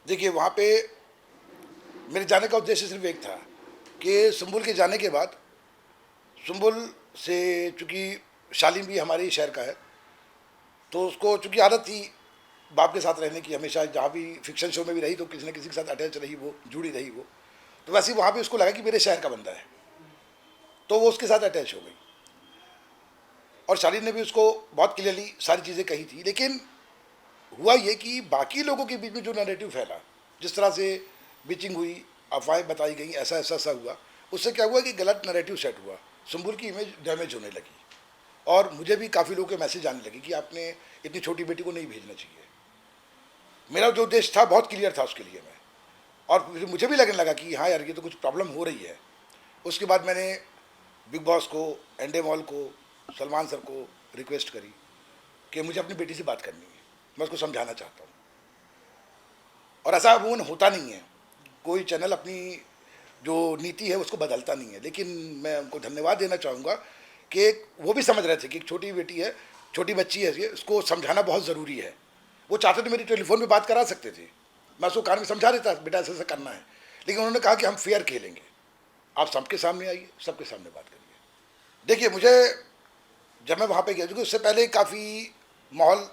देखिए वहाँ पे मेरे जाने का उद्देश्य सिर्फ एक था कि सुंबुल के जाने के बाद सुंबुल से, चूँकि शालीन भी हमारे शहर का है, तो उसको चूँकि आदत थी बाप के साथ रहने की, हमेशा जहाँ भी फिक्शन शो में भी रही तो किसी न किसी के साथ अटैच रही, वो जुड़ी रही वो, तो वैसे ही वहाँ पे उसको लगा कि मेरे शहर का बंदा है, तो वो उसके साथ अटैच हो गई। और शालीन ने भी उसको बहुत क्लियरली सारी चीज़ें कही थी। लेकिन हुआ ये कि बाकी लोगों के बीच में जो नैरेटिव फैला, जिस तरह से बिचिंग हुई, अफवाहें बताई गई, ऐसा ऐसा ऐसा हुआ, उससे क्या हुआ कि गलत नैरेटिव सेट हुआ, सुंबुल की इमेज डैमेज होने लगी। और मुझे भी काफ़ी लोगों के मैसेज आने लगे कि आपने इतनी छोटी बेटी को नहीं भेजना चाहिए। मेरा जो उद्देश्य था बहुत क्लियर था उसके लिए मैं, और मुझे भी लगने लगा कि हाँ यार ये तो कुछ प्रॉब्लम हो रही है। उसके बाद मैंने बिग बॉस को, एंडे मॉल को, सलमान सर को रिक्वेस्ट करी कि मुझे अपनी बेटी से बात करनी है, मैं उसको समझाना चाहता हूँ। और ऐसा अमूमन होता नहीं है, कोई चैनल अपनी जो नीति है उसको बदलता नहीं है। लेकिन मैं उनको धन्यवाद देना चाहूँगा कि वो भी समझ रहे थे कि एक छोटी बेटी है, छोटी बच्ची है, उसको समझाना बहुत ज़रूरी है। वो चाहते तो मेरी टेलीफोन पे बात करा सकते थे, मैं उसको कान में समझा देता बेटा ऐसा ऐसा करना है, लेकिन उन्होंने कहा कि हम फेयर खेलेंगे, आप सबके सामने आइए, सबके सामने बात करिए। देखिए मुझे, जब मैं वहाँ पे गया, क्योंकि उससे पहले काफ़ी माहौल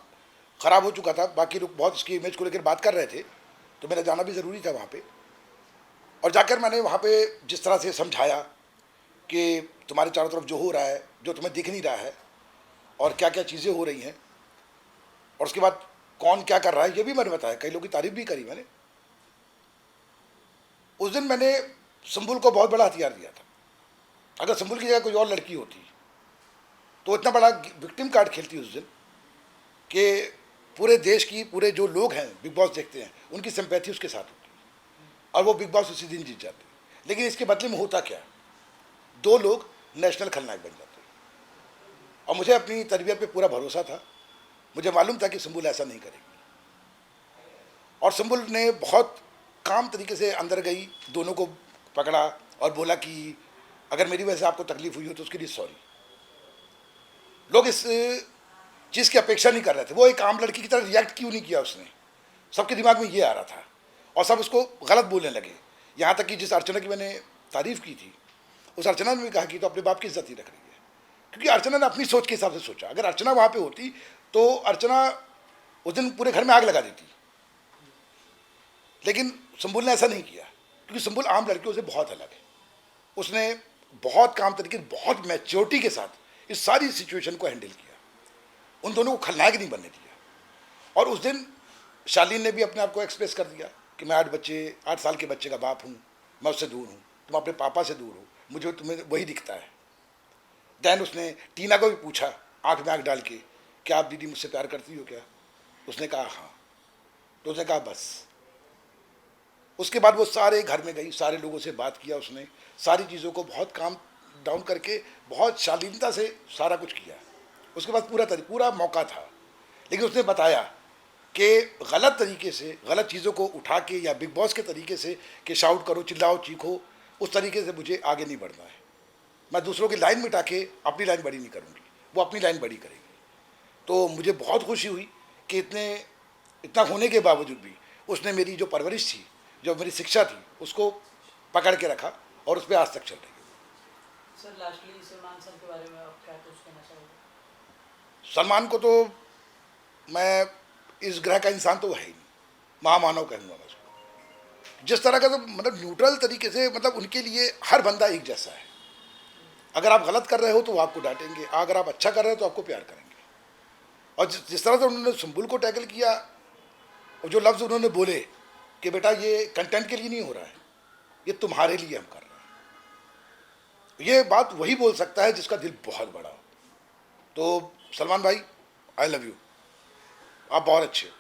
ख़राब हो चुका था, बाकी लोग बहुत इसकी इमेज को लेकर बात कर रहे थे, तो मेरा जाना भी ज़रूरी था वहाँ पे। और जाकर मैंने वहाँ पे जिस तरह से समझाया कि तुम्हारे चारों तरफ जो हो रहा है, जो तुम्हें दिख नहीं रहा है, और क्या क्या चीज़ें हो रही हैं, और उसके बाद कौन क्या कर रहा है ये भी मैंने बताया, कई लोगों की तारीफ भी करी मैंने। उस दिन मैंने सुंबुल को बहुत बड़ा हथियार दिया था। अगर सुंबुल की जगह कोई और लड़की होती तो इतना बड़ा विक्टिम कार्ड खेलती उस दिन कि पूरे देश की, पूरे जो लोग हैं बिग बॉस देखते हैं, उनकी सिंपैथी उसके साथ होती, और वो बिग बॉस उसी दिन जीत जाते। लेकिन इसके बदले में होता क्या, दो लोग नेशनल खलनायक बन जाते। और मुझे अपनी तरबियत पे पूरा भरोसा था, मुझे मालूम था कि सुंबुल ऐसा नहीं करेगी। और सुंबुल ने बहुत काम तरीके से अंदर गई, दोनों को पकड़ा और बोला कि अगर मेरी वजह से आपको तकलीफ हुई हो तो उसके लिए सॉरी। लोग इस चीज़ की अपेक्षा नहीं कर रहे थे, वो एक आम लड़की की तरह रिएक्ट क्यों नहीं किया उसने, सबके दिमाग में ये आ रहा था, और सब उसको गलत बोलने लगे। यहाँ तक कि जिस अर्चना की मैंने तारीफ़ की थी, उस अर्चना ने भी कहा कि तो अपने बाप की इज्जत ही रख रही है, क्योंकि अर्चना ने अपनी सोच के हिसाब से सोचा। अगर अर्चना वहाँ पे होती तो अर्चना उस दिन पूरे घर में आग लगा देती, लेकिन सुंबुल ने ऐसा नहीं किया, क्योंकि सुंबुल आम लड़कियों से बहुत अलग है। उसने बहुत काम तरीके, बहुत मैच्योरिटी के साथ इस सारी सिचुएशन को हैंडल किया, उन दोनों को खलनायक नहीं बनने दिया। और उस दिन शालीन ने भी अपने आप को एक्सप्रेस कर दिया कि मैं 8 साल के बच्चे का बाप हूँ, मैं उससे दूर हूँ, तुम अपने पापा से दूर हो, मुझे तुम्हें वही दिखता है। दैन उसने टीना को भी पूछा आंख में आंख डाल के, क्या आप दीदी मुझसे प्यार करती हो क्या? उसने कहा हाँ। तो उसने कहा बस। उसके बाद वो सारे घर में गई, सारे लोगों से बात किया उसने, सारी चीज़ों को बहुत काम डाउन करके बहुत शालीनता से सारा कुछ किया। उसके बाद पूरा मौका था, लेकिन उसने बताया कि गलत तरीके से, गलत चीज़ों को उठा के, या बिग बॉस के तरीके से कि शाउट करो, चिल्लाओ, चीखो, उस तरीके से मुझे आगे नहीं बढ़ना है। मैं दूसरों की लाइन मिटा के अपनी लाइन बड़ी नहीं करूँगी, वो अपनी लाइन बड़ी करेगी। तो मुझे बहुत खुशी हुई कि इतना होने के बावजूद भी उसने मेरी जो परवरिश थी, जो मेरी शिक्षा थी, उसको पकड़ के रखा, और उस पर आज तक चल रही है। सर लास्टली सलमान सर के बारे में आप क्या कुछ कहना चाहोगे? सलमान को तो मैं इस ग्रह का इंसान तो है ही नहीं, महामानव कहूँगा मैं उसको। जिस तरह का, तो मतलब न्यूट्रल तरीके से, मतलब उनके लिए हर बंदा एक जैसा है। अगर आप गलत कर रहे हो तो वो आपको डांटेंगे, अगर आप अच्छा कर रहे हो तो आपको प्यार करेंगे। और जिस तरह से उन्होंने सुंबुल को टैकल किया, और जो लफ्ज़ उन्होंने बोले कि बेटा ये कंटेंट के लिए नहीं हो रहा है, ये तुम्हारे लिए हम कर रहे हैं, ये बात वही बोल सकता है जिसका दिल बहुत बड़ा हो। तो सलमान भाई, आई लव यू, आप बहुत अच्छे हो।